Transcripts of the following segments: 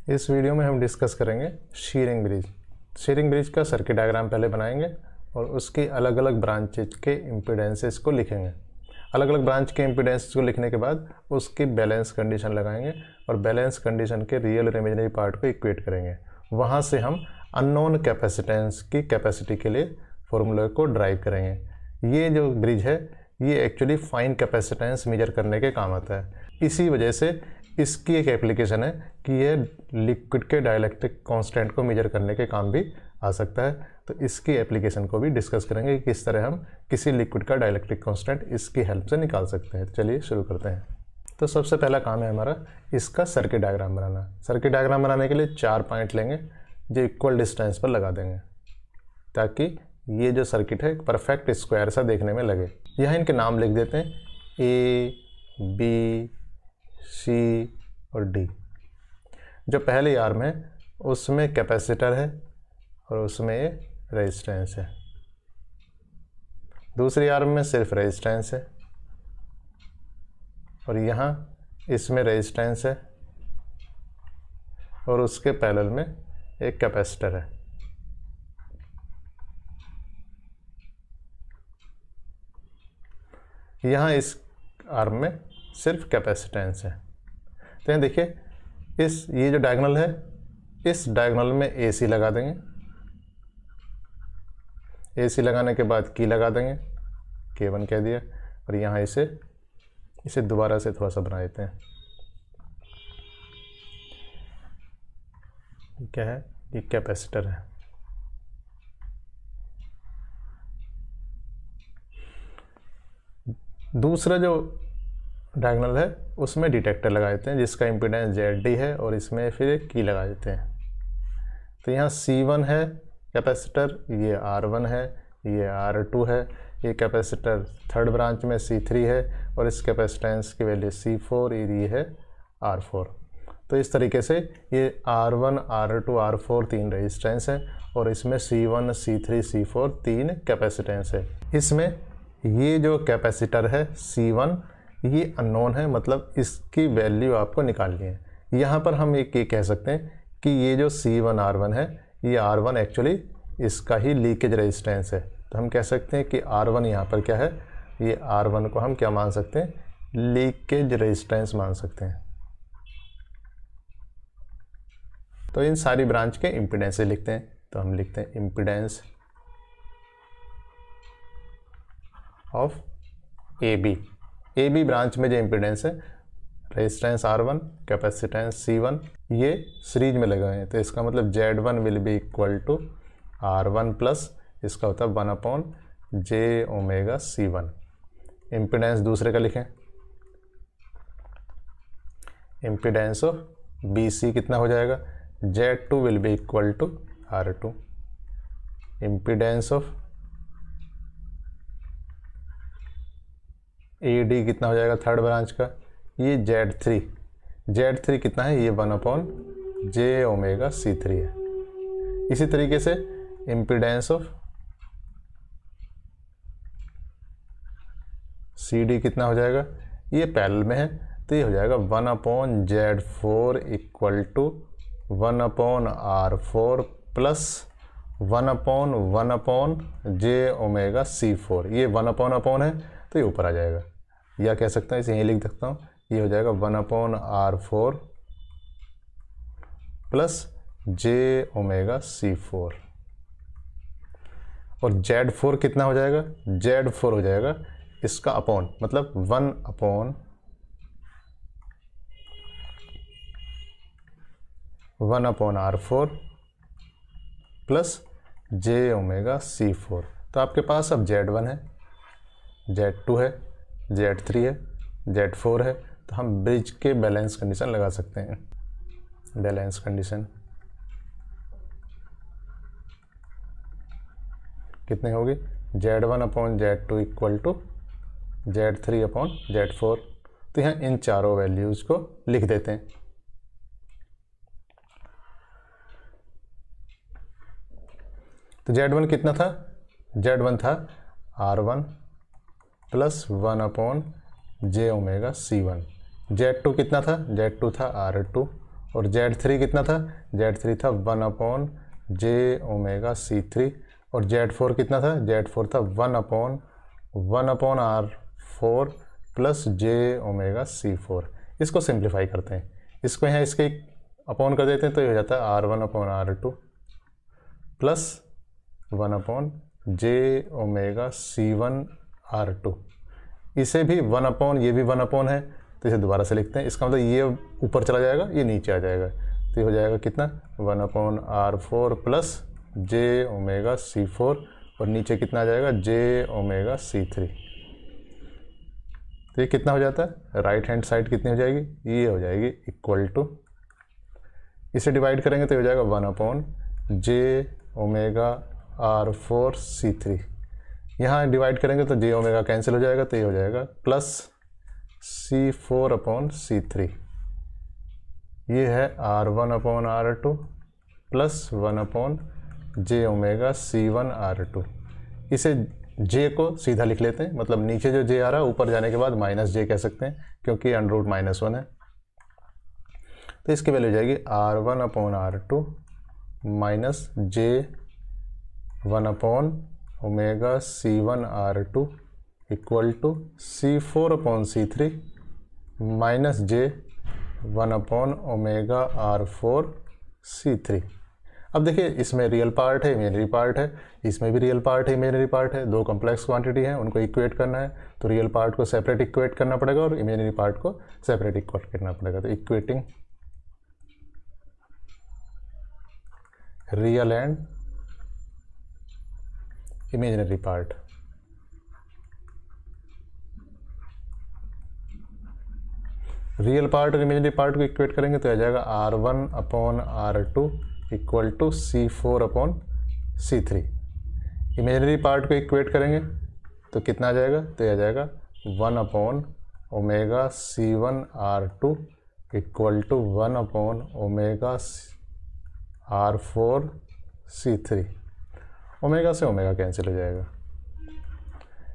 इस वीडियो में हम डिस्कस करेंगे शीयरिंग ब्रिज। शीयरिंग ब्रिज का सर्किट डायग्राम पहले बनाएंगे और उसकी अलग अलग ब्रांचेज के इम्पीडेंसेस को लिखेंगे। अलग अलग ब्रांच के इम्पीडेंसेस को लिखने के बाद उसकी बैलेंस कंडीशन लगाएंगे और बैलेंस कंडीशन के रियल और इमेजिनरी पार्ट को इक्वेट करेंगे। वहाँ से हम अननोन कैपेसिटेंस की कैपेसिटी के लिए फॉर्मूले को ड्राइव करेंगे। ये जो ब्रिज है ये एक्चुअली फाइन कैपेसिटेंस मेजर करने के काम आता है। इसी वजह से इसकी एक एप्लीकेशन है कि ये लिक्विड के डाइलेक्ट्रिक कांस्टेंट को मेजर करने के काम भी आ सकता है। तो इसकी एप्लीकेशन को भी डिस्कस करेंगे कि किस तरह हम किसी लिक्विड का डाइलेक्ट्रिक कांस्टेंट इसकी हेल्प से निकाल सकते हैं। तो चलिए शुरू करते हैं। तो सबसे पहला काम है हमारा इसका सर्किट डायग्राम बनाना। सर्किट डायग्राम बनाने के लिए 4 पॉइंट लेंगे जो इक्वल डिस्टेंस पर लगा देंगे ताकि ये जो सर्किट है परफेक्ट स्क्वायर सा देखने में लगे। यहाँ इनके नाम लिख देते हैं ए, बी, सी और डी। जो पहले आर्म है उसमें कैपेसिटर है और उसमें ये रेजिस्टेंस है। दूसरी आर्म में सिर्फ रेजिस्टेंस है और यहाँ इसमें रेजिस्टेंस है और उसके पैरेलल में एक कैपेसिटर है। यहाँ इस आर्म में सिर्फ कैपेसिटेंस है। तो यहाँ देखिए ये जो डायगोनल है इस डायगोनल में AC लगा देंगे। AC लगाने के बाद की लगा देंगे, K1 कह दिया, और यहाँ इसे दोबारा से थोड़ा सा बना देते हैं। ये क्या है? ये कैपेसिटर है। दूसरा जो डायगोनल है उसमें डिटेक्टर लगा देते हैं जिसका इम्पीडेंस ZD है और इसमें फिर एक की लगा देते हैं। तो यहाँ C1 है कैपेसिटर, ये R1 है, ये R2 है, ये कैपेसिटर थर्ड ब्रांच में C3 है और इस कैपेसिटेंस की वैल्यू C4, ये है R4। तो इस तरीके से ये R1, R2, R4 तीन रेजिस्टेंस है और इसमें C1, C3, C4 तीन कैपेसिटेंस है। इसमें ये जो कैपेसिटर है C1 ये अननोन है, मतलब इसकी वैल्यू आपको निकालनी है। यहाँ पर हम एक ये कह सकते हैं कि ये जो C1 R1 है ये R1 एक्चुअली इसका ही लीकेज रेजिस्टेंस है। तो हम कह सकते हैं कि R1 यहाँ पर क्या है, ये R1 को हम क्या मान सकते हैं, लीकेज रेजिस्टेंस मान सकते हैं। तो इन सारी ब्रांच के इम्पीडेंस से लिखते हैं। तो हम लिखते हैं इम्पीडेंस ऑफ AB ब्रांच में जो इम्पीडेंस है रेजिस्टेंस R1, कैपेसिटेंस C1, ये सीरीज में लगे हुए हैं। तो इसका मतलब Z1 will be equal to R1 plus इसका होता है 1/j⍵C1। इम्पीडेंस दूसरे का लिखें, इम्पीडेंस ऑफ BC कितना हो जाएगा, Z2 will be equal to R2। Impedance of AD कितना हो जाएगा थर्ड ब्रांच का, ये Z3 कितना है, ये 1/j⍵C3 है। इसी तरीके से इम्पीडेंस ऑफ CD कितना हो जाएगा, ये पैरेलल में है तो ये हो जाएगा 1/Z4 equal to 1/R4 plus 1/1/j⍵C4। ये 1/1 है तो ये ऊपर आ जाएगा, या कह सकता हूँ इसे यहीं लिख सकता हूँ, ये हो जाएगा 1/R4 प्लस j⍵C4। और Z4 कितना हो जाएगा, Z4 हो जाएगा इसका अपॉन, मतलब 1/R4 प्लस j⍵C4। तो आपके पास अब Z1 है, Z2 है, Z3 है, Z4 है। तो हम ब्रिज के बैलेंस कंडीशन लगा सकते हैं। बैलेंस कंडीशन कितने होगी, Z1/Z2 इक्वल टू Z3/Z4। तो यहाँ इन चारों वैल्यूज़ को लिख देते हैं। तो Z1 कितना था, Z1 था R1 प्लस 1/j⍵C1। Z2 कितना था, Z2 था R2 और Z3 कितना था, Z3 था 1/j⍵C3 और Z4 कितना था, Z4 था 1/R4 प्लस j⍵C4। इसको सिंप्लीफाई करते हैं, इसको यहाँ इसके अपॉन कर देते हैं तो ये हो जाता है R1/R2 प्लस 1/j⍵C1R2। इसे भी 1/, ये भी 1/ है तो इसे दोबारा से लिखते हैं। इसका मतलब ये ऊपर चला जाएगा, ये नीचे आ जाएगा, तो ये हो जाएगा कितना 1/R4 प्लस j⍵C4 और नीचे कितना आ जाएगा j⍵C3। तो ये कितना हो जाता है, राइट हैंड साइड कितनी हो जाएगी, ये हो जाएगी इक्वल टू, इसे डिवाइड करेंगे तो हो जाएगा 1/j⍵R4C3। यहाँ डिवाइड करेंगे तो j⍵ कैंसिल हो जाएगा तो ये हो जाएगा प्लस C4/C3। ये है R1/R2 प्लस 1/j⍵C1R2। इसे j को सीधा लिख लेते हैं, मतलब नीचे जो j आ रहा है ऊपर जाने के बाद -j कह सकते हैं क्योंकि √-1 है। तो इसकी वैल्यू हो जाएगी R1/R2 minus j1/ω⍵C1R2 equal to C4/C3 minus j1/ω⍵R4C3। अब देखिए इसमें रियल पार्ट है, इमेजनरी पार्ट है, इसमें भी रियल पार्ट है, इमेजनरी पार्ट है, दो कॉम्प्लेक्स क्वांटिटी हैं, उनको इक्वेट करना है तो रियल पार्ट को सेपरेट इक्वेट करना पड़ेगा और इमेजनरी पार्ट को सेपरेट इक्वेट करना पड़ेगा। तो equating real and imaginary part. Real part और इमेजनरी पार्ट को इक्वेट करेंगे तो आ जाएगा R1/R2 equal to C4/C3। Imaginary part को इक्वेट करेंगे तो कितना आ जाएगा, तो आ जाएगा 1/ω⍵C1R2 equal to 1/ω⍵R4C3। Omega से ओमेगा कैंसिल हो जाएगा।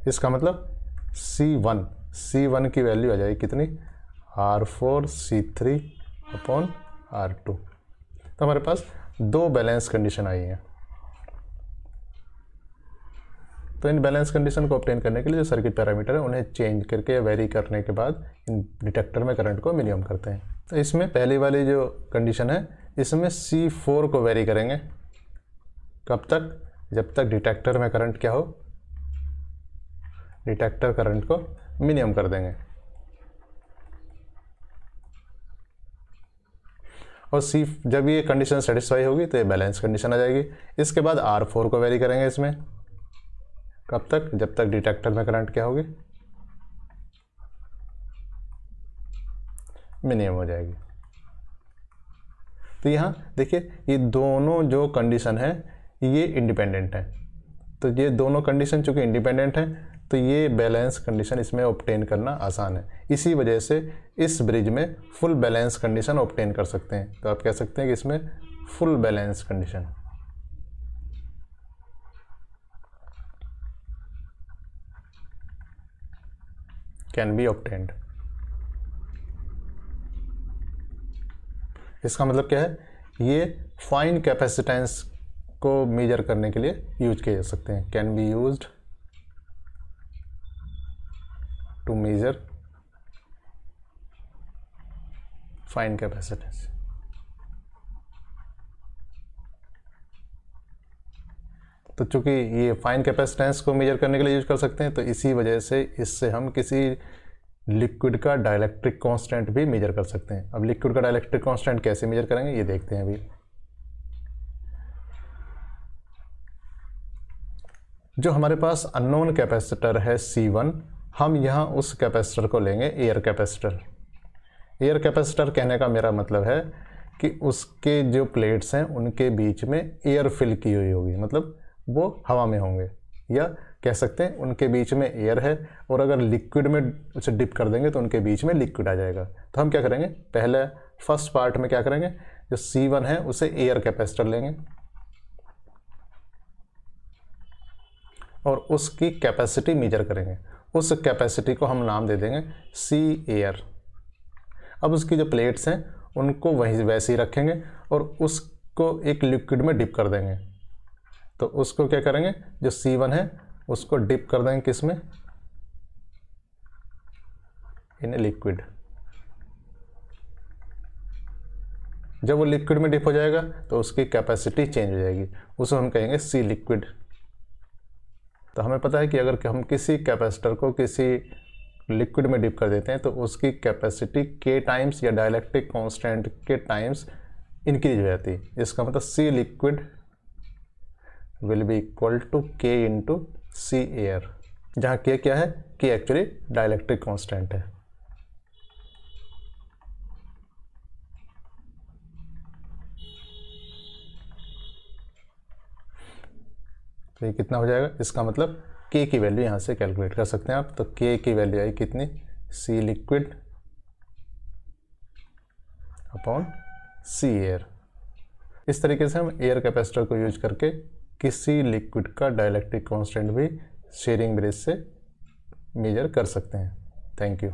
इसका मतलब C1 की वैल्यू आ जाएगी कितनी, R4C3/R2। तो हमारे पास दो बैलेंस कंडीशन आई हैं। तो इन बैलेंस कंडीशन को ऑब्टेन करने के लिए जो सर्किट पैरामीटर है उन्हें चेंज करके या वेरी करने के बाद इन डिटेक्टर में करंट को मिनिमम करते हैं। तो इसमें पहली वाली जो कंडीशन है इसमें C4 को वेरी करेंगे, कब तक, जब तक डिटेक्टर में करंट क्या हो, डिटेक्टर करंट को मिनिमम कर देंगे। और जब ये कंडीशन सेटिस्फाई होगी तो ये बैलेंस कंडीशन आ जाएगी। इसके बाद R4 को वेरी करेंगे इसमें, कब तक, जब तक डिटेक्टर में करंट क्या होगी, मिनिमम हो जाएगी। तो यहाँ देखिए ये दोनों जो कंडीशन है ये इंडिपेंडेंट है, तो ये दोनों कंडीशन चूंकि इंडिपेंडेंट है तो ये बैलेंस कंडीशन इसमें ऑब्टेन करना आसान है। इसी वजह से इस ब्रिज में फुल बैलेंस कंडीशन ऑब्टेन कर सकते हैं। तो आप कह सकते हैं कि इसमें full balance condition can be obtained. इसका मतलब क्या है, ये फाइन कैपेसिटेंस को मेजर करने के लिए यूज किए जा सकते हैं, can be used to measure fine capacitance. तो चूंकि ये फाइन कैपेसिटेंस को मेजर करने के लिए यूज कर सकते हैं तो इसी वजह से इससे हम किसी लिक्विड का डाइलेक्ट्रिक कांस्टेंट भी मेजर कर सकते हैं। अब लिक्विड का डाइलेक्ट्रिक कांस्टेंट कैसे मेजर करेंगे ये देखते हैं अभी। जो हमारे पास अननोन कैपेसिटर है C1, हम यहाँ उस कैपेसिटर को लेंगे एयर कैपेसिटर। एयर कैपेसिटर कहने का मेरा मतलब है कि उसके जो प्लेट्स हैं उनके बीच में एयर फिल की हुई होगी, मतलब वो हवा में होंगे, या कह सकते हैं उनके बीच में एयर है और अगर लिक्विड में उसे डिप कर देंगे तो उनके बीच में लिक्विड आ जाएगा। तो हम क्या करेंगे, पहले फर्स्ट पार्ट में क्या करेंगे, जो C1 है उसे एयर कैपेसिटर लेंगे और उसकी कैपेसिटी मेजर करेंगे। उस कैपेसिटी को हम नाम दे देंगे C एयर। अब उसकी जो प्लेट्स हैं उनको वहीं वैसे ही रखेंगे और उसको एक लिक्विड में डिप कर देंगे। तो उसको क्या करेंगे, जो C1 है उसको डिप कर देंगे किस में, इन लिक्विड। जब वो लिक्विड में डिप हो जाएगा तो उसकी कैपेसिटी चेंज हो जाएगी, उसे हम कहेंगे C लिक्विड। तो हमें पता है कि अगर हम किसी कैपेसिटर को किसी लिक्विड में डिप कर देते हैं तो उसकी कैपेसिटी K टाइम्स या डाइलेक्ट्रिक कांस्टेंट के टाइम्स इंक्रीज हो जाती है। इसका मतलब C liquid will be equal to K into C air, जहाँ K क्या है, K एक्चुअली डाइलेक्ट्रिक कांस्टेंट है। तो ये कितना हो जाएगा, इसका मतलब K की वैल्यू यहाँ से कैलकुलेट कर सकते हैं आप। तो K की वैल्यू आई कितनी, C liquid upon C air. इस तरीके से हम एयर कैपेसिटर को यूज करके किसी लिक्विड का डाइलेक्ट्रिक कांस्टेंट भी शेयरिंग ब्रिज से मेजर कर सकते हैं। Thank you.